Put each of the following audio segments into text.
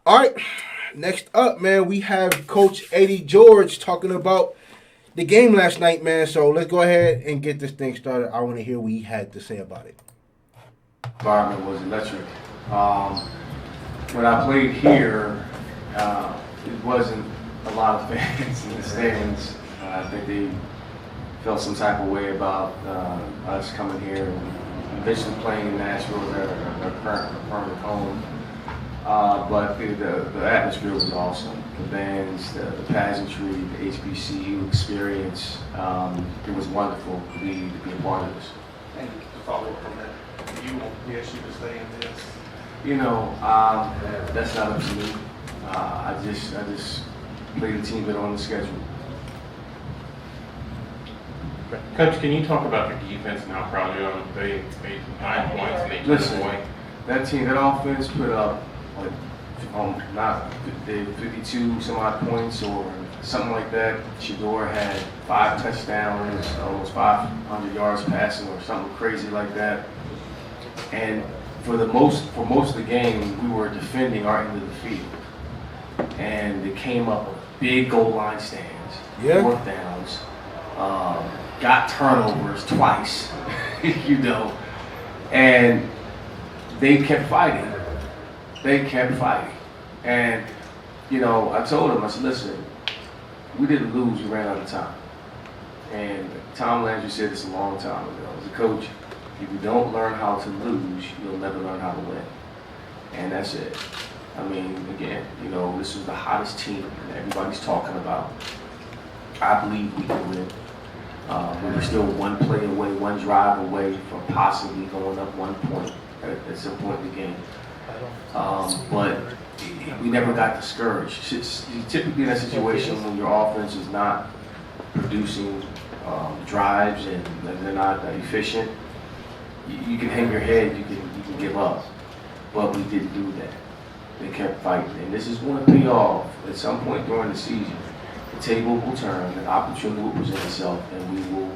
All right, next up, man, we have Coach Eddie George talking about the game last night, man. So let's go ahead and get this thing started. I want to hear what he had to say about it. Environment was electric. Um, when I played here, it wasn't a lot of fans in the stands. I think they felt some type of way about us coming here and eventually playing in Nashville, their current permanent home. But the atmosphere was awesome. The bands, the pageantry, the HBCU experience. It was wonderful to be a part of this. And to follow up on that, you want TSU to stay in this? That's not up to me. I just play the team that on the schedule. Coach, can you talk about the defense and how proud you are? They made 9 points and they took it away. That team, that offense put up like not 52 some odd points or something like that. Shador had 5 touchdowns, almost 500 yards passing or something crazy like that. And for most of the game, we were defending our end of the field, and they came up with big goal line stands, fourth downs, got turnovers twice, and they kept fighting. And, I told them, I said, listen, we didn't lose, we ran out of time. And Tom Landry said this a long time ago. As a coach, if you don't learn how to lose, you'll never learn how to win. And that's it. I mean, again, this is the hottest team that everybody's talking about. I believe we can win. We're still one play away, one drive away from possibly going up 1 point at some point in the game. But we never got discouraged. It's typically in that situation when your offense is not producing drives and they're not efficient, you can hang your head, you can give up. But we didn't do that. They kept fighting. And this is going to pay off at some point during the season. The table will turn, an opportunity will present itself, and we will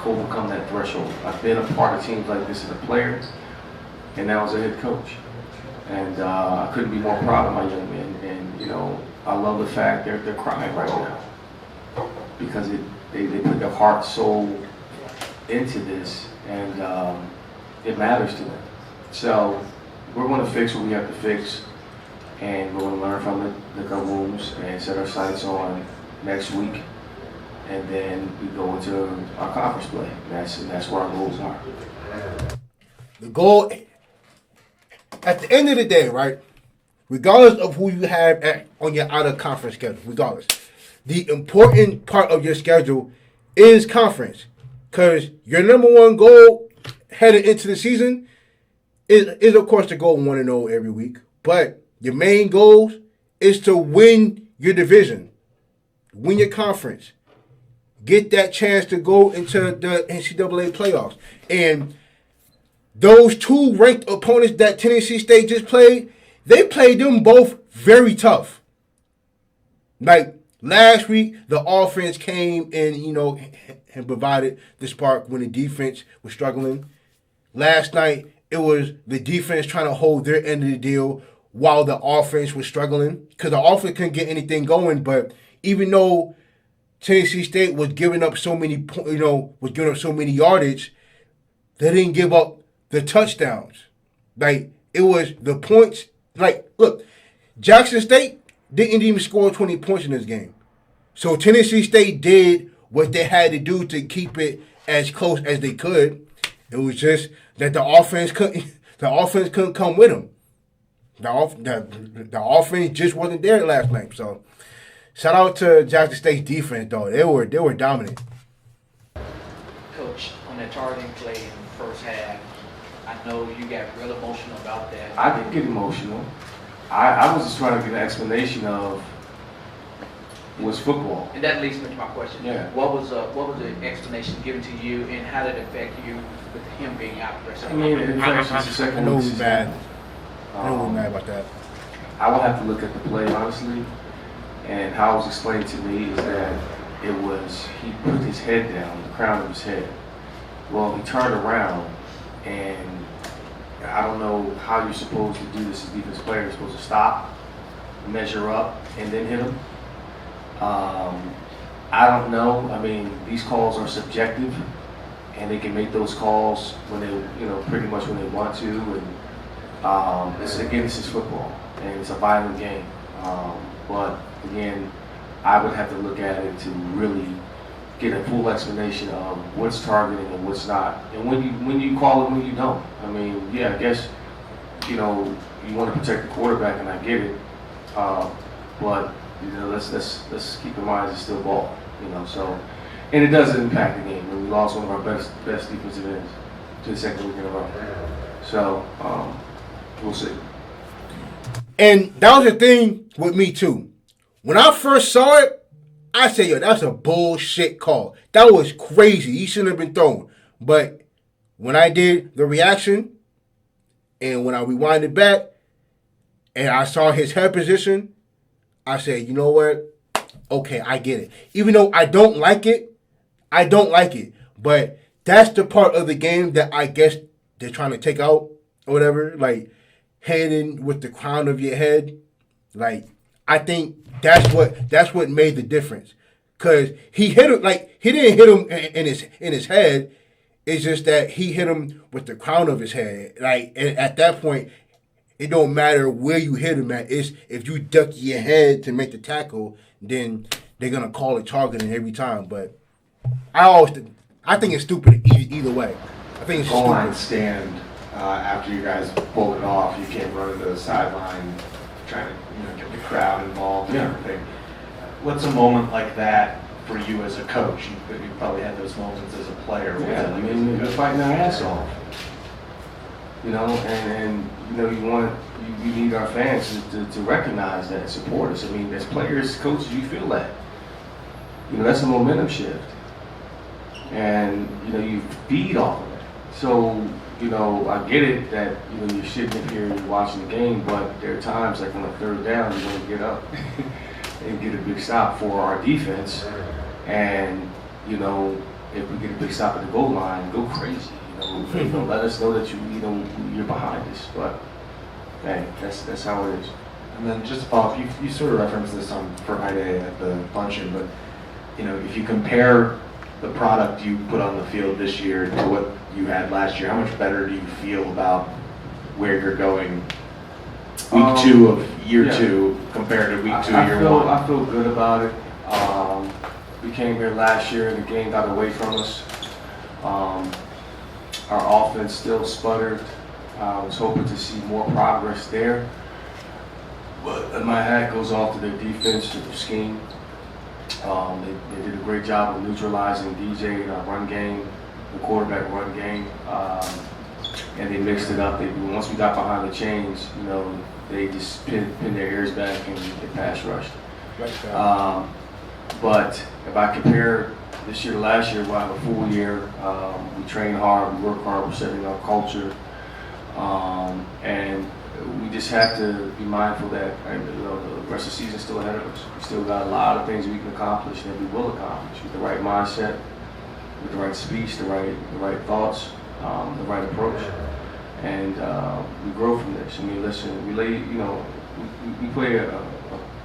overcome that threshold. I've been a part of teams like this as a player, and now as a head coach. And I couldn't be more proud of my young men. And, I love the fact they're crying right now because they put their heart, soul into this, and it matters to them. So we're going to fix what we have to fix, and we're going to learn from it, lick our wounds, and set our sights on next week. And then we go into our conference play. And that's where our goals are. The goal, at the end of the day, right, regardless of who you have on your out-of-conference schedule, regardless, the important part of your schedule is conference. Because your number one goal headed into the season is of course, to go 1-0 every week. But your main goal is to win your division, win your conference, get that chance to go into the NCAA playoffs. And those 2 ranked opponents that Tennessee State just played, they played them both very tough. Like last week, the offense came and, and provided the spark when the defense was struggling. Last night, it was the defense trying to hold their end of the deal while the offense was struggling because the offense couldn't get anything going. But even though Tennessee State was giving up so many, was giving up so many yardage, they didn't give up the touchdowns. Like, it was the points. Like, look, Jackson State didn't even score 20 points in this game. So Tennessee State did what they had to do to keep it as close as they could. It was just that the offense couldn't come with them. The offense just wasn't there last night. So shout out to Jackson State's defense though. They were dominant. Coach, on that targeting play in the first half, I know you got real emotional about that. I didn't get emotional. I was just trying to get an explanation of what's football. And that leads me to my question. Yeah. What was the explanation given to you, and how did it affect you with him being out the rest of I the mean, game? it affects the second I know week we're season. mad. I know we're mad about that. I will have to look at the play honestly, and how it was explained to me is that it was he put his head down, the crown of his head. Well, he turned around and I don't know how you're supposed to do this as defensive player. You're supposed to stop, measure up, and then hit them. I don't know. I mean, these calls are subjective, and they can make those calls when they, pretty much when they want to. And this is football, and it's a violent game. But again, I would have to look at it to really get a full explanation of what's targeting and what's not, and when you call it, when you don't. I mean, yeah, I guess you want to protect the quarterback, and I get it, but let's keep in mind it's still ball, So, and it does impact the game. And we lost one of our best defensive ends to the second week in a row. So, we'll see. And that was the thing with me too. When I first saw it, I said, yo, that's a bullshit call. That was crazy. He shouldn't have been thrown. But when I did the reaction, and when I rewinded back, and I saw his head position, I said, you know what? Okay, I get it. Even though I don't like it. But that's the part of the game that I guess they're trying to take out or whatever. Like, hitting with the crown of your head. Like, I think that's what made the difference. Cause he hit him, like, he didn't hit him in his head. It's just that he hit him with the crown of his head. Like, and at that point, it don't matter where you hit him at. It's if you duck your head to make the tackle, then they're gonna call it targeting every time. But I think it's stupid either way. I think it's goal line stupid. stand after you guys pulled it off. You came running to the sideline, trying to get the crowd involved and everything. What's a moment like that for you as a coach? You probably had those moments as a player. Yeah, I mean, you're fighting our ass off. And you need our fans to recognize that, support us. I mean, as players, coaches, you feel that. That's a momentum shift. And, you feed off of it. So, I get it that, you're sitting up here and you're watching the game, but there are times like on the third down, you're going to get up and get a big stop for our defense. And, if we get a big stop at the goal line, go crazy. Let us know that you're behind us. But hey, that's how it is. And then just to follow up, you sort of referenced this on Friday at the luncheon, but if you compare the product you put on the field this year to what you had last year, how much better do you feel about where you're going week 2 of year 2 compared to week 2 year 1? I feel good about it. We came here last year and the game got away from us. Our offense still sputtered. I was hoping to see more progress there. But my hat goes off to their defense, to their scheme. They did a great job of neutralizing DJ in our run game, the quarterback run game. And they mixed it up. Once we got behind the chains, they just pinned their ears back and they pass rushed. But if I compare this year to last year, we'll have a full year. We train hard, we work hard, we're setting our culture. And we just have to be mindful that the rest of the season is still ahead of us. We still got a lot of things we can accomplish and we will accomplish with the right mindset, with the right speech, the right thoughts, the right approach. And we grow from this. I mean, listen, we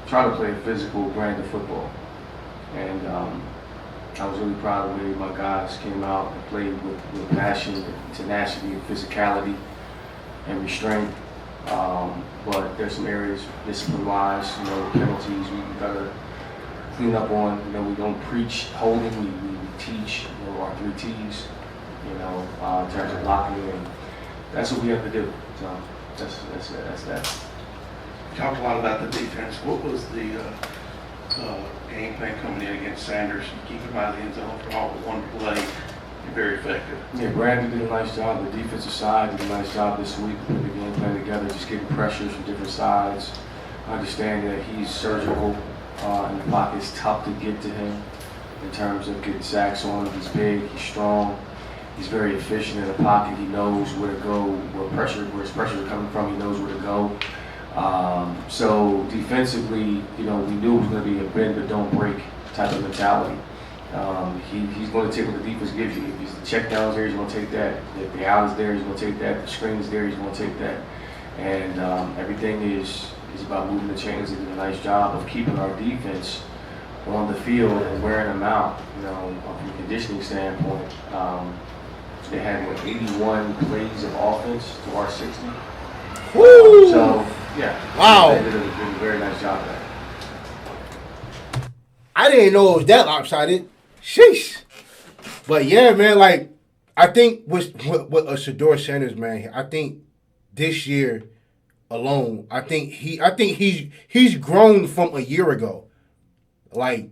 try to play a physical brand of football. And I was really proud of the way my guys came out and played with passion, tenacity, and physicality, and restraint. But there's some areas, discipline-wise, penalties we gotta clean up on. We don't preach holding, we teach, our 3 T's, in terms of blocking, and that's what we have to do. So that's that. You talked a lot about the defense. What was the game plan coming in against Sanders? You keep him out of the end zone for all but one play. You're very effective. Yeah, Brandon did a nice job. The defensive side did a nice job this week. Put the game plan together, just getting pressures from different sides. Understanding that he's surgical in the pocket. It's tough to get to him in terms of getting sacks on him. He's big, he's strong, he's very efficient in the pocket. He knows where to go, where his pressure is coming from. He knows where to go. So defensively, we knew it was going to be a bend but don't break type of mentality. He's going to take what the defense gives you. If the check down is there, he's going to take that. If the out is there, he's going to take that. If the screen is there, he's going to take that. And everything is about moving the chains and doing a nice job of keeping our defense on the field and wearing them out. From a conditioning standpoint, they had 81 plays of offense to our 60. Woo! So yeah, wow, they did a very nice job of that. I didn't know it was that lopsided. Sheesh. But yeah, man, like I think with Shedeur Sanders, man, I think this year alone, I think he's grown from a year ago. Like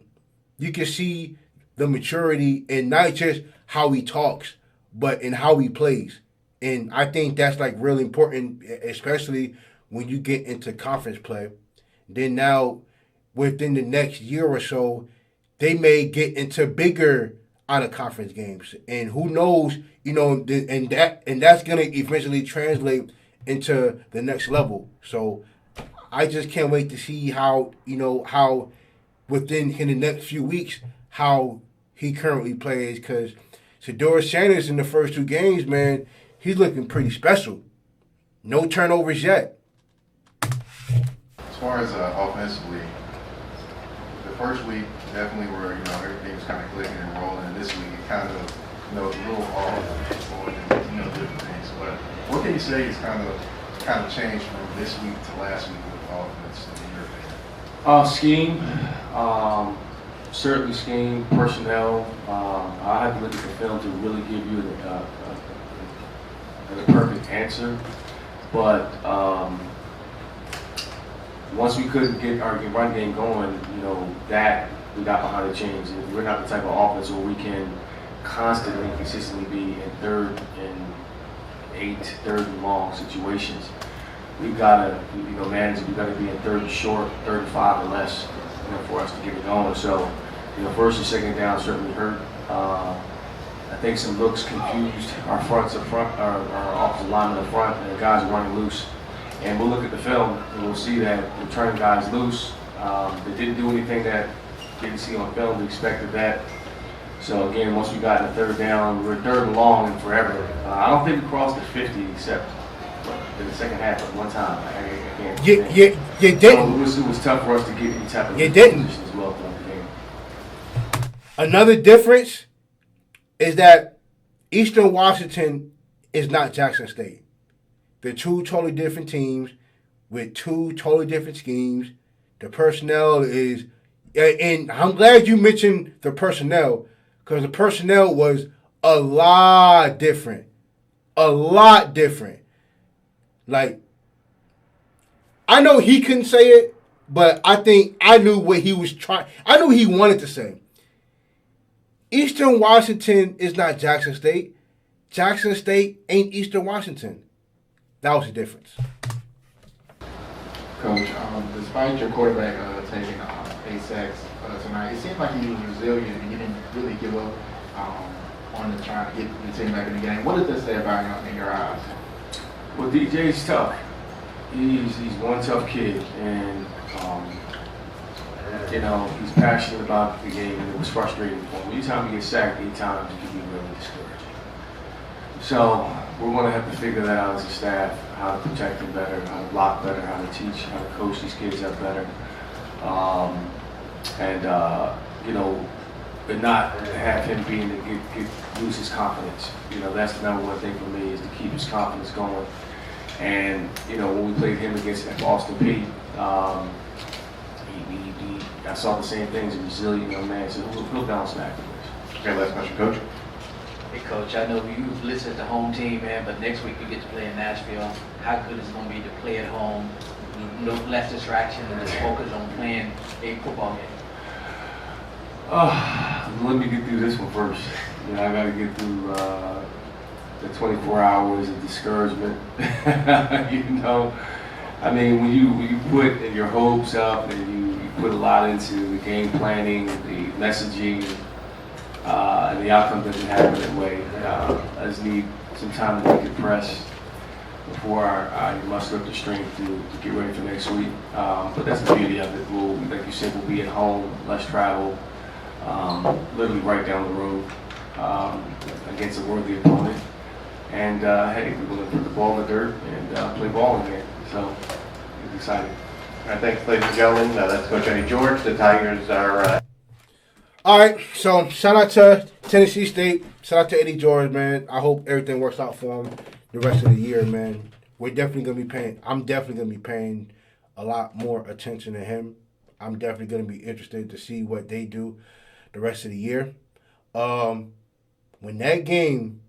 you can see the maturity in not just how he talks, but in how he plays. And I think that's like really important, especially when you get into conference play. Then now, within the next year or so, they may get into bigger out-of-conference games. And who knows, and that's going to eventually translate into the next level. So I just can't wait to see how within in the next few weeks, how he currently plays. Because Shedeur Sanders in the first 2 games, man, he's looking pretty special. No turnovers yet. As far as offensively, the first week definitely where everything was kind of clicking and rolling, and this week it kind of a little off going and different things. But what can you say is kind of changed from this week to last week with the offense in your opinion? Scheme, certainly scheme, personnel. I have to look at the film to really give you the perfect answer, but once we couldn't get our run game going, that we got behind the chains. And we're not the type of offense where we can constantly, consistently be in 3rd and 8, 3rd and long situations. We've got to, manage. We've got to be in 3rd and short, 3rd and 5 or less, for us to get it going. So, first and second down certainly hurt. I think some looks confused our fronts up front, our offensive linemen up front, and the guys are running loose. And we'll look at the film and we'll see that we're turning guys loose. They didn't do anything that didn't see on film. We expected that. So again, once we got in the 3rd down, we were 3rd and long and forever. I don't think we crossed the 50 except in the second half at one time. I can't. You didn't. So it was tough for us to get any type of position as well throughout the game. Another difference is that Eastern Washington is not Jackson State. They're 2 totally different teams with 2 totally different schemes. The personnel is, and I'm glad you mentioned the personnel, because the personnel was a lot different. A lot different. Like, I know he couldn't say it, but I think I knew what he was trying. I knew he wanted to say. Eastern Washington is not Jackson State. Jackson State ain't Eastern Washington. That was the difference. Coach, despite your quarterback taking 8 sacks tonight, it seemed like he was resilient and he didn't really give up on trying to get the team back in the game. What does that say about him in your eyes? Well, DJ's tough. He's one tough kid, and he's passionate about the game, and it was frustrating for him. Anytime he gets sacked 8 times, it can be really discouraging. So we're going to have to figure that out as a staff, how to protect him better, how to block better, how to teach, how to coach these kids up better. But not have him being to lose his confidence. That's the number one thing for me, is to keep his confidence going. And, when we played him against Austin Peay, I saw the same things, a resilient young man, so he'll bounce back from this. Okay, last question, Coach. Hey, Coach, I know you've listed the home team, man, but next week we get to play in Nashville. How good is it going to be to play at home, no less distraction, and just focus on playing a football game? Let me get through this one first. I got to get through the 24 hours of discouragement. I mean, when you put your hopes up and you put a lot into the game planning, the messaging, and the outcome doesn't happen that way. I just need some time to decompress before I muster up the strength to get ready for next week. But that's the beauty of it. Like you said, we'll be at home, less travel. literally right down the road against a worthy opponent. And hey, we're going to put the ball in the dirt and play ball again. So it's exciting. All right, thanks, ladies and gentlemen. That's Coach Eddie George. The Tigers are. All right, so shout out to Tennessee State. Shout out to Eddie George, man. I hope everything works out for him the rest of the year, man. I'm definitely gonna be paying a lot more attention to him. I'm definitely gonna be interested to see what they do the rest of the year. When that game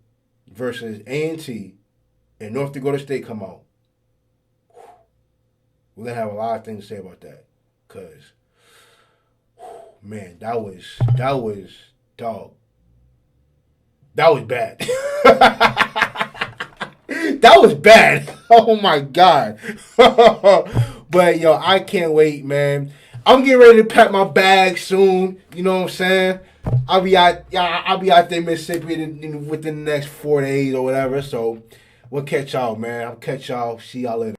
versus A&T and North Dakota State come out, we're gonna have a lot of things to say about that, cause man, that was dog. That was bad. That was bad. Oh my God. But yo, I can't wait, man. I'm getting ready to pack my bag soon. You know what I'm saying? I'll be out there in Mississippi within the next 4 days or whatever. So we'll catch y'all, man. I'll catch y'all. See y'all later.